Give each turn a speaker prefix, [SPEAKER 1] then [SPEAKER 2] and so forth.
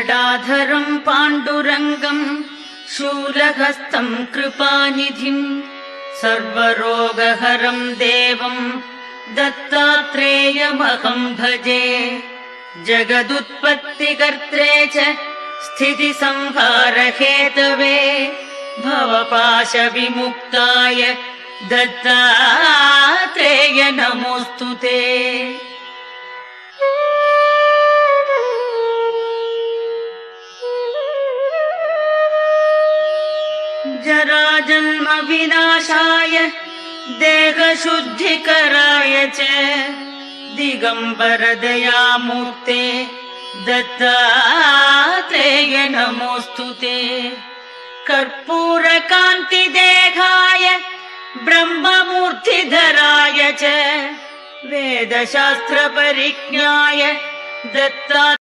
[SPEAKER 1] गदाधरं पाण्डुरङ्गं शूलहस्तं कृपानिधिं सर्वरोगहरं देवं दत्तात्रेयमहं भजे। जगदुत्पत्तिकर्त्रे च स्थितिसंहारहेतवे भवपाशविमुक्ताय दत्तात्रेय नमोऽस्तु ते। जराजन्म विनाशाय देहशुद्धिकराय च दिगंबर दयामूर्ते दत्तात्रेय नमोऽस्तु ते। कर्पूरकान्तिदेहाय ब्रह्ममूर्तिधराय च वेदशास्त्रपरिज्ञाय दत्तात्रेय